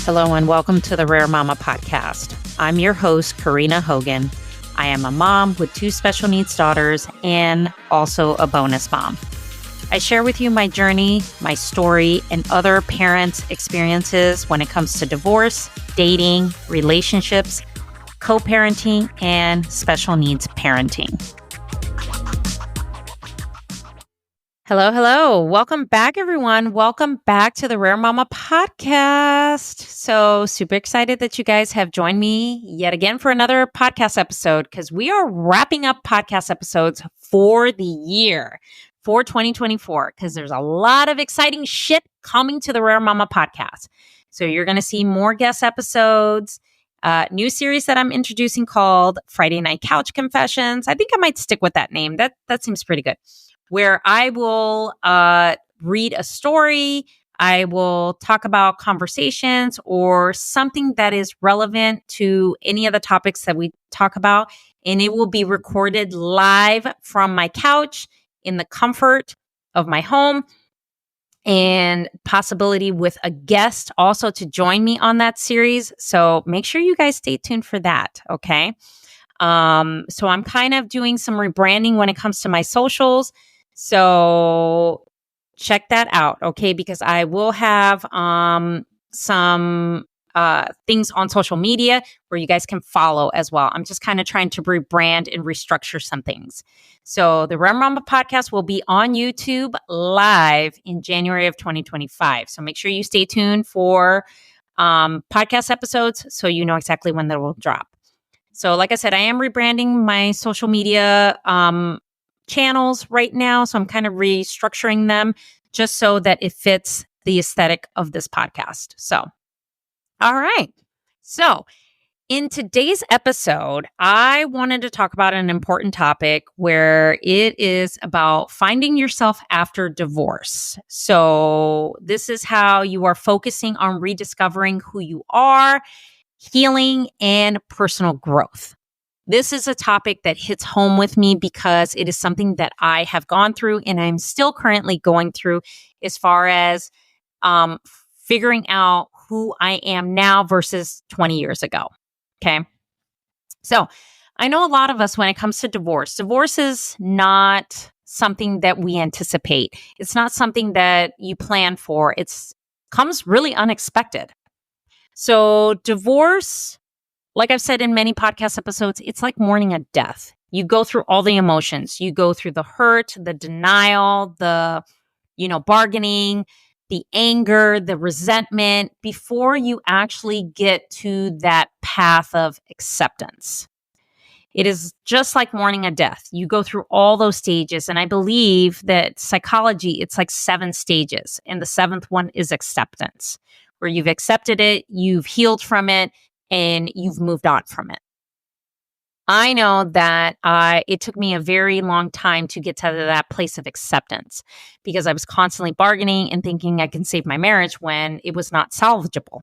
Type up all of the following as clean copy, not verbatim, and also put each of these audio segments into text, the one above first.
Hello and welcome to the Rare Mama podcast. I'm your host, Karina Hogan. I am a mom with 2 special needs daughters and also a bonus mom. I share with you my journey, my story, and other parents' experiences when it comes to divorce, dating, relationships, co-parenting, and special needs parenting. Hello. Welcome back, everyone. Welcome back to the Rare Mama podcast. So super excited that you guys have joined me yet again for another podcast episode because we are wrapping up podcast episodes for the year for 2024 because there's a lot of exciting shit coming to the Rare Mama podcast. So you're going to see more guest episodes, new series that I'm introducing called Friday Night Couch Confessions. I think I might stick with that name. That seems pretty good. Where I will read a story, I will talk about conversations or something that is relevant to any of the topics that we talk about, and it will be recorded live from my couch in the comfort of my home, and possibility with a guest also to join me on that series. So make sure you guys stay tuned for that, okay? So I'm kind of doing some rebranding when it comes to my socials. So check that out, okay? Because I will have some things on social media where you guys can follow as well. I'm just kind of trying to rebrand and restructure some things. So the Rare Mama podcast will be on YouTube live in January of 2025. So make sure you stay tuned for podcast episodes so you know exactly when they will drop. So like I said, I am rebranding my social media channels right now. So I'm kind of restructuring them just so that it fits the aesthetic of this podcast. So, all right. So in today's episode, I wanted to talk about an important topic where it is about finding yourself after divorce. So this is how you are focusing on rediscovering who you are, healing, and personal growth. This is a topic that hits home with me because it is something that I have gone through and I'm still currently going through as far as figuring out who I am now versus 20 years ago. Okay. So I know a lot of us, when it comes to divorce is not something that we anticipate. It's not something that you plan for. It's comes really unexpected. So divorce, like I've said in many podcast episodes, it's like mourning a death. You go through all the emotions. You go through the hurt, the denial, the, bargaining, the anger, the resentment before you actually get to that path of acceptance. It is just like mourning a death. You go through all those stages. And I believe that psychology, it's like 7 stages. And the 7th one is acceptance, where you've accepted it, you've healed from it, and you've moved on from it. I know that it took me a very long time to get to that place of acceptance because I was constantly bargaining and thinking I can save my marriage when it was not salvageable.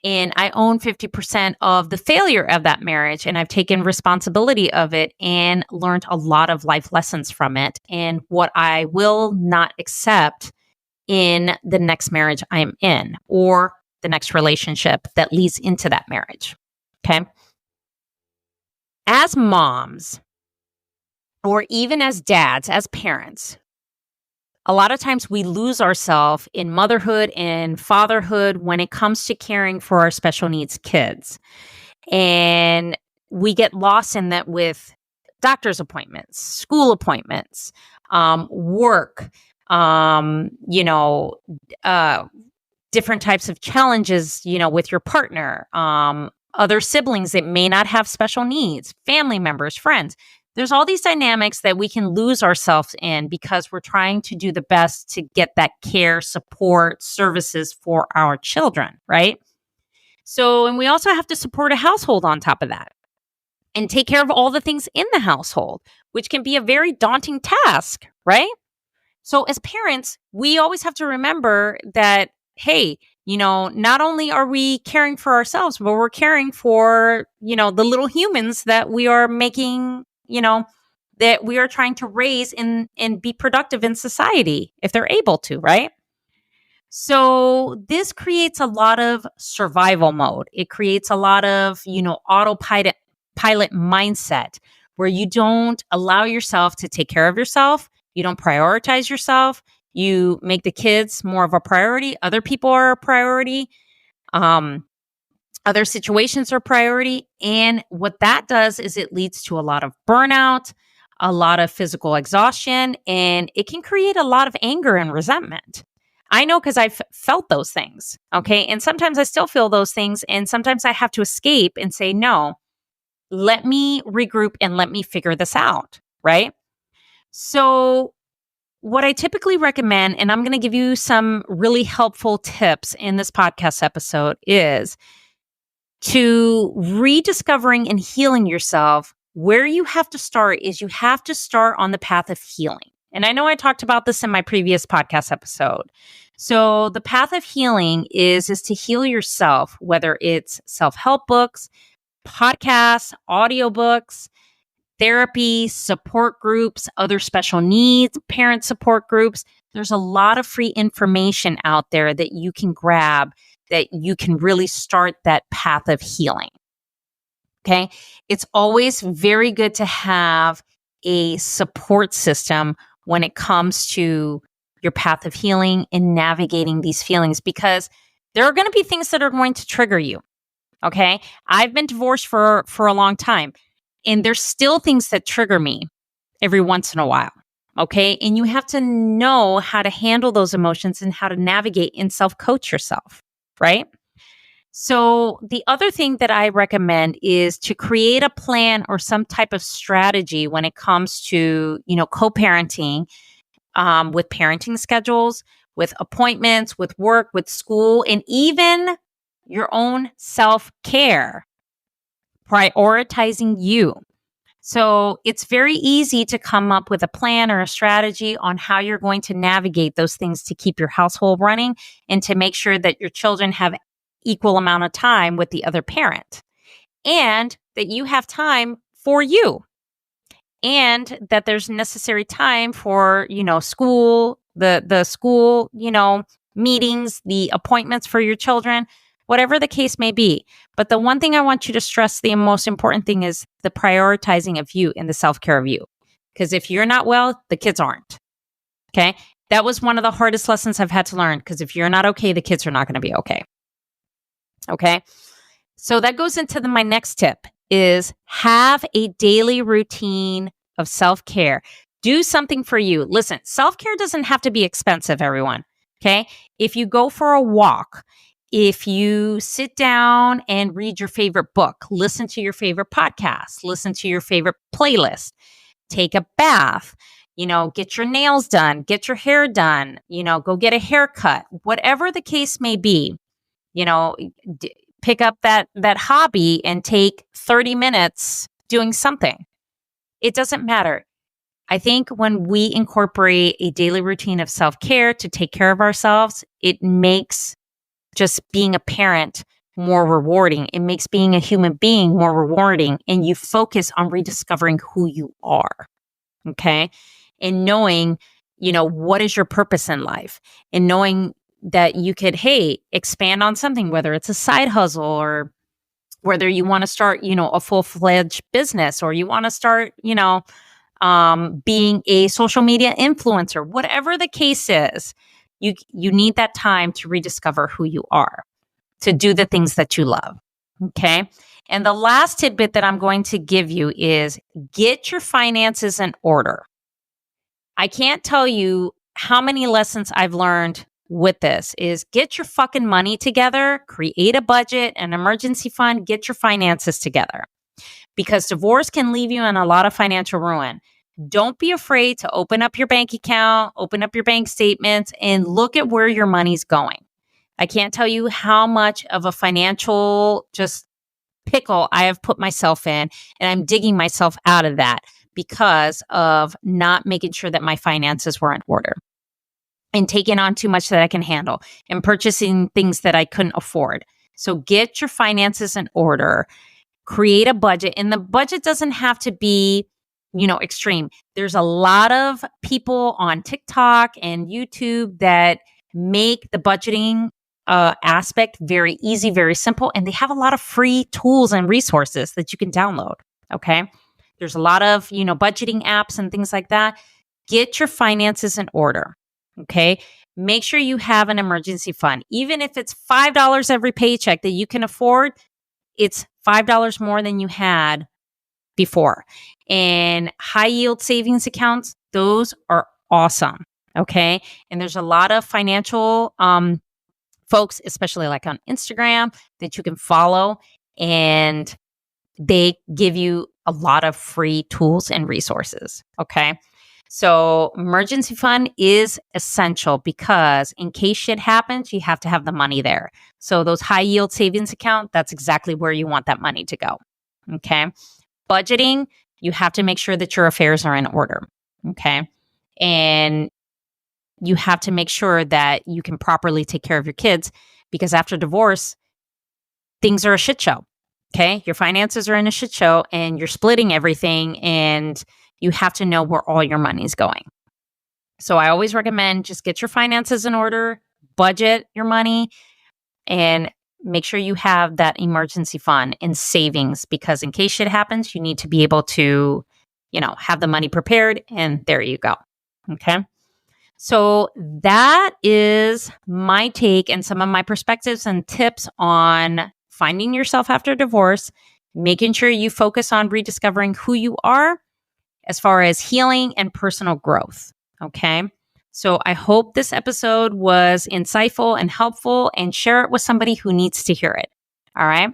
And I own 50% of the failure of that marriage, and I've taken responsibility of it and learned a lot of life lessons from it and what I will not accept in the next marriage I'm in or the next relationship that leads into that marriage. Okay. As moms, or even as dads, as parents, a lot of times we lose ourselves in motherhood and fatherhood when it comes to caring for our special needs kids. And we get lost in that with doctor's appointments, school appointments, work, different types of challenges, with your partner, other siblings that may not have special needs, family members, friends. There's all these dynamics that we can lose ourselves in because we're trying to do the best to get that care, support, services for our children, right? So, and we also have to support a household on top of that and take care of all the things in the household, which can be a very daunting task, right? So as parents, we always have to remember that, hey, not only are we caring for ourselves, but we're caring for, the little humans that we are making, that we are trying to raise and be productive in society if they're able to, right? So this creates a lot of survival mode. It creates a lot of, autopilot mindset where you don't allow yourself to take care of yourself. You don't prioritize yourself. You make the kids more of a priority. Other people are a priority. Um, Other situations are priority. And what that does is it leads to a lot of burnout, a lot of physical exhaustion, and it can create a lot of anger and resentment. I know because I've felt those things. Okay. And sometimes I still feel those things. And sometimes I have to escape and say, no, let me regroup and let me figure this out. Right. So, what I typically recommend, and I'm going to give you some really helpful tips in this podcast episode, is to rediscovering and healing yourself. Where you have to start is you have to start on the path of healing. And I know I talked about this in my previous podcast episode. So the path of healing is to heal yourself, whether it's self-help books, podcasts, audiobooks, therapy, support groups, other special needs, parent support groups. There's a lot of free information out there that you can grab that you can really start that path of healing. Okay. It's always very good to have a support system when it comes to your path of healing and navigating these feelings, because there are going to be things that are going to trigger you. Okay. I've been divorced for a long time, and there's still things that trigger me every once in a while. Okay. And you have to know how to handle those emotions and how to navigate and self-coach yourself. Right. So the other thing that I recommend is to create a plan or some type of strategy when it comes to, co-parenting, with parenting schedules, with appointments, with work, with school, and even your own self-care, prioritizing you. So it's very easy to come up with a plan or a strategy on how you're going to navigate those things to keep your household running and to make sure that your children have equal amount of time with the other parent, and that you have time for you, and that there's necessary time for, school, the school, meetings, the appointments for your children, whatever the case may be. But the one thing I want you to stress, the most important thing, is the prioritizing of you and the self-care of you. Because if you're not well, the kids aren't. Okay. That was one of the hardest lessons I've had to learn, because if you're not okay, the kids are not going to be okay. Okay. So that goes into my next tip is have a daily routine of self-care. Do something for you. Listen, self-care doesn't have to be expensive, everyone. Okay. If you go for a walk, if you sit down and read your favorite book, listen to your favorite podcast, listen to your favorite playlist, take a bath, get your nails done, get your hair done, go get a haircut, whatever the case may be, pick up that hobby and take 30 minutes doing something. It doesn't matter. I think when we incorporate a daily routine of self-care to take care of ourselves, it makes just being a parent more rewarding. It makes being a human being more rewarding, and you focus on rediscovering who you are. Okay. And knowing, what is your purpose in life, and knowing that you could, expand on something, whether it's a side hustle or whether you want to start, a full-fledged business, or you want to start, being a social media influencer, whatever the case is, you need that time to rediscover who you are, to do the things that you love. Okay. And the last tidbit that I'm going to give you is get your finances in order. I can't tell you how many lessons I've learned with this is get your fucking money together, create a budget, an emergency fund, get your finances together, because divorce can leave you in a lot of financial ruin. Don't be afraid to open up your bank account, open up your bank statements, and look at where your money's going. I can't tell you how much of a financial just pickle I have put myself in, and I'm digging myself out of that because of not making sure that my finances were in order and taking on too much that I can handle and purchasing things that I couldn't afford. So get your finances in order, create a budget, and the budget doesn't have to be, extreme. There's a lot of people on TikTok and YouTube that make the budgeting aspect very easy, very simple. And they have a lot of free tools and resources that you can download. Okay. There's a lot of, budgeting apps and things like that. Get your finances in order. Okay. Make sure you have an emergency fund. Even if it's $5 every paycheck that you can afford, it's $5 more than you had before. And high yield savings accounts, those are awesome. Okay. And there's a lot of financial folks, especially like on Instagram, that you can follow, and they give you a lot of free tools and resources. Okay. So emergency fund is essential because in case shit happens, you have to have the money there. So those high yield savings account, that's exactly where you want that money to go. Okay. Budgeting, you have to make sure that your affairs are in order. Okay. And you have to make sure that you can properly take care of your kids, because after divorce, things are a shit show. Okay. Your finances are in a shit show and you're splitting everything, and you have to know where all your money is going. So I always recommend just get your finances in order, budget your money, and make sure you have that emergency fund and savings, because in case shit happens, you need to be able to, have the money prepared, and there you go. Okay. So that is my take and some of my perspectives and tips on finding yourself after divorce, making sure you focus on rediscovering who you are as far as healing and personal growth. Okay. So I hope this episode was insightful and helpful, and share it with somebody who needs to hear it. All right.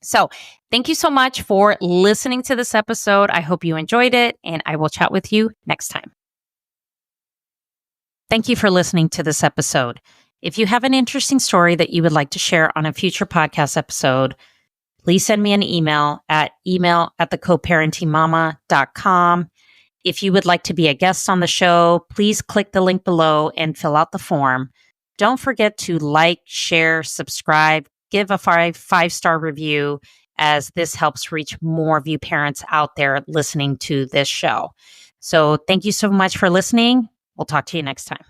So thank you so much for listening to this episode. I hope you enjoyed it, and I will chat with you next time. Thank you for listening to this episode. If you have an interesting story that you would like to share on a future podcast episode, please send me an email at email@thecoparentingmama.com. If you would like to be a guest on the show, please click the link below and fill out the form. Don't forget to like, share, subscribe, give a five-star review, as this helps reach more of you parents out there listening to this show. So thank you so much for listening. We'll talk to you next time.